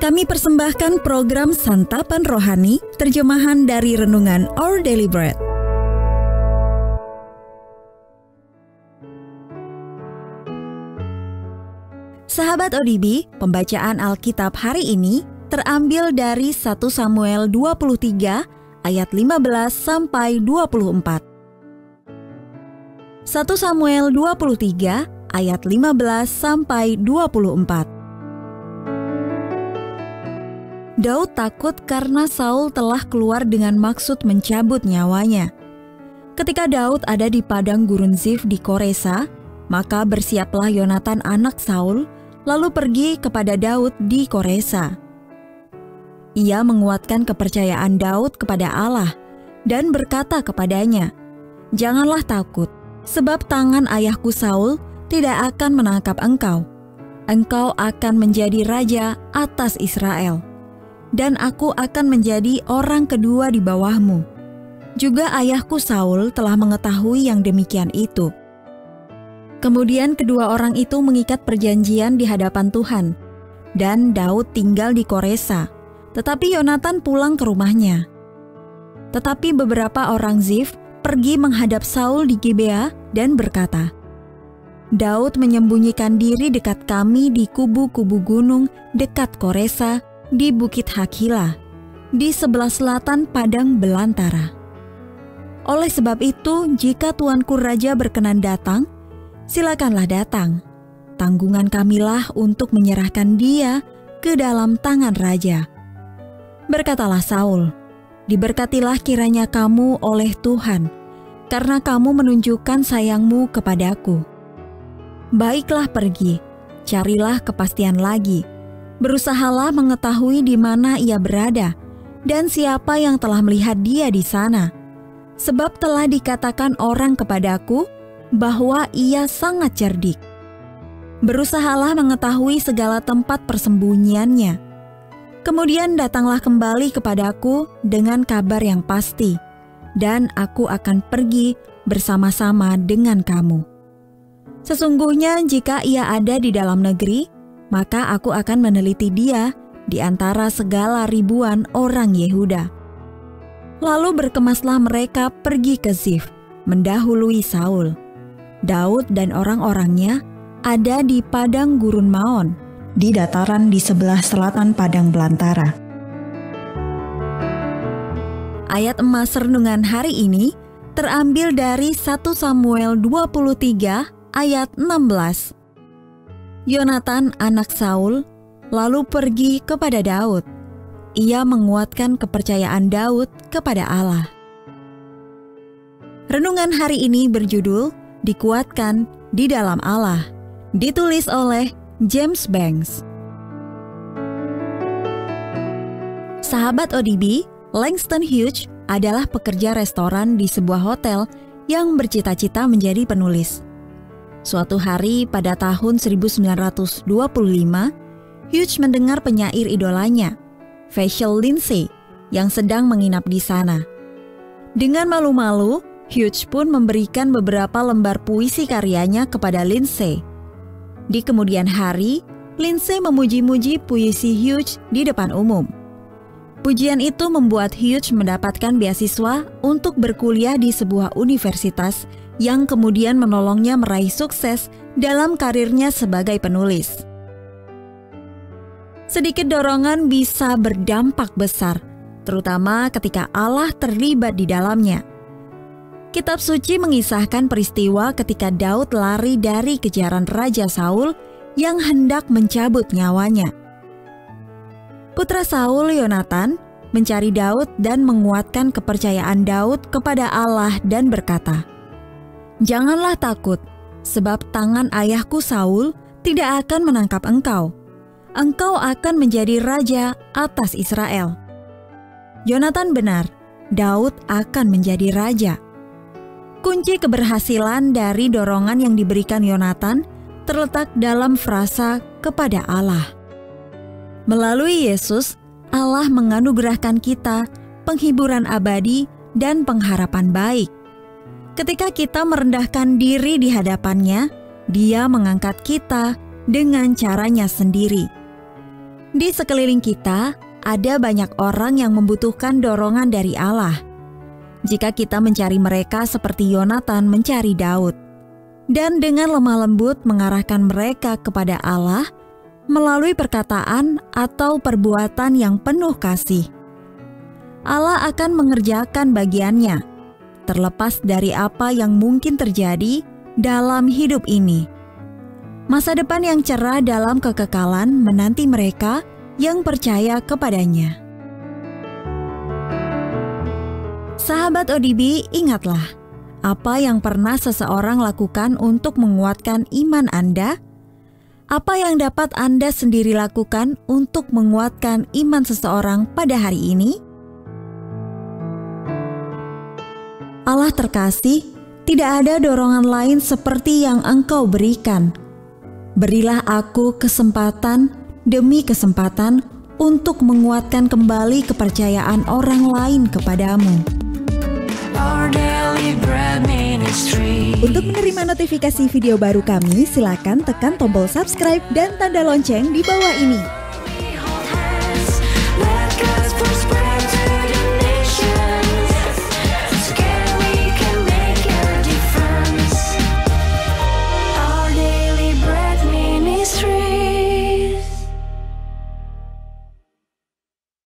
Kami persembahkan program Santapan Rohani, terjemahan dari Renungan Our Daily Bread. Sahabat ODB, pembacaan Alkitab hari ini terambil dari 1 Samuel 23 ayat 15 sampai 24. 1 Samuel 23 ayat 15 sampai 24. Daud takut karena Saul telah keluar dengan maksud mencabut nyawanya. Ketika Daud ada di padang gurun Zif di Koresa, maka bersiaplah Yonatan anak Saul, lalu pergi kepada Daud di Koresa. Ia menguatkan kepercayaan Daud kepada Allah dan berkata kepadanya, "Janganlah takut, sebab tangan ayahku Saul tidak akan menangkap engkau. Engkau akan menjadi raja atas Israel. Dan aku akan menjadi orang kedua di bawahmu." Juga ayahku Saul telah mengetahui yang demikian itu. Kemudian kedua orang itu mengikat perjanjian di hadapan Tuhan, dan Daud tinggal di Koresa, tetapi Yonatan pulang ke rumahnya. Tetapi beberapa orang Zif pergi menghadap Saul di Gibea dan berkata, "Daud menyembunyikan diri dekat kami di kubu-kubu gunung dekat Koresa, di Bukit Hakila, di sebelah selatan padang belantara. Oleh sebab itu, jika tuanku raja berkenan datang, silakanlah datang. Tanggungan kamilah untuk menyerahkan dia ke dalam tangan raja." Berkatalah Saul, "Diberkatilah kiranya kamu oleh Tuhan, karena kamu menunjukkan sayangmu kepadaku. Baiklah pergi, carilah kepastian lagi. Berusahalah mengetahui di mana ia berada dan siapa yang telah melihat dia di sana. Sebab telah dikatakan orang kepadaku bahwa ia sangat cerdik. Berusahalah mengetahui segala tempat persembunyiannya. Kemudian datanglah kembali kepadaku dengan kabar yang pasti, dan aku akan pergi bersama-sama dengan kamu. Sesungguhnya jika ia ada di dalam negeri, maka aku akan meneliti dia di antara segala ribuan orang Yehuda." Lalu berkemaslah mereka pergi ke Zif, mendahului Saul. Daud dan orang-orangnya ada di padang gurun Maon, di dataran di sebelah selatan padang belantara. Ayat emas renungan hari ini terambil dari 1 Samuel 23 ayat 16. Yonatan anak Saul lalu pergi kepada Daud. Ia menguatkan kepercayaan Daud kepada Allah. Renungan hari ini berjudul "Dikuatkan di dalam Allah", ditulis oleh James Banks. Sahabat ODB, Langston Hughes adalah pekerja restoran di sebuah hotel yang bercita-cita menjadi penulis. Suatu hari pada tahun 1925, Hughes mendengar penyair idolanya, Vachel Lindsay, yang sedang menginap di sana. Dengan malu-malu, Hughes pun memberikan beberapa lembar puisi karyanya kepada Lindsay. Di kemudian hari, Lindsay memuji-muji puisi Hughes di depan umum. Pujian itu membuat Hughes mendapatkan beasiswa untuk berkuliah di sebuah universitas yang kemudian menolongnya meraih sukses dalam karirnya sebagai penulis. Sedikit dorongan bisa berdampak besar, terutama ketika Allah terlibat di dalamnya. Kitab suci mengisahkan peristiwa ketika Daud lari dari kejaran Raja Saul yang hendak mencabut nyawanya. Putra Saul, Yonatan, mencari Daud dan menguatkan kepercayaan Daud kepada Allah dan berkata, "Janganlah takut, sebab tangan ayahku Saul tidak akan menangkap engkau. Engkau akan menjadi raja atas Israel." Yonatan benar, Daud akan menjadi raja. Kunci keberhasilan dari dorongan yang diberikan Yonatan terletak dalam frasa kepada Allah. Melalui Yesus, Allah menganugerahkan kita penghiburan abadi dan pengharapan baik. Ketika kita merendahkan diri di hadapan-Nya, Dia mengangkat kita dengan caranya sendiri. Di sekeliling kita, ada banyak orang yang membutuhkan dorongan dari Allah. Jika kita mencari mereka seperti Yonatan mencari Daud, dan dengan lemah lembut mengarahkan mereka kepada Allah melalui perkataan atau perbuatan yang penuh kasih, Allah akan mengerjakan bagiannya, terlepas dari apa yang mungkin terjadi dalam hidup ini. Masa depan yang cerah dalam kekekalan menanti mereka yang percaya kepadanya. Sahabat ODB, ingatlah apa yang pernah seseorang lakukan untuk menguatkan iman Anda. Apa yang dapat Anda sendiri lakukan untuk menguatkan iman seseorang pada hari ini? Allah terkasih, tidak ada dorongan lain seperti yang Engkau berikan. Berilah aku kesempatan demi kesempatan untuk menguatkan kembali kepercayaan orang lain kepadamu. Untuk menerima notifikasi video baru kami, silakan tekan tombol subscribe dan tanda lonceng di bawah ini.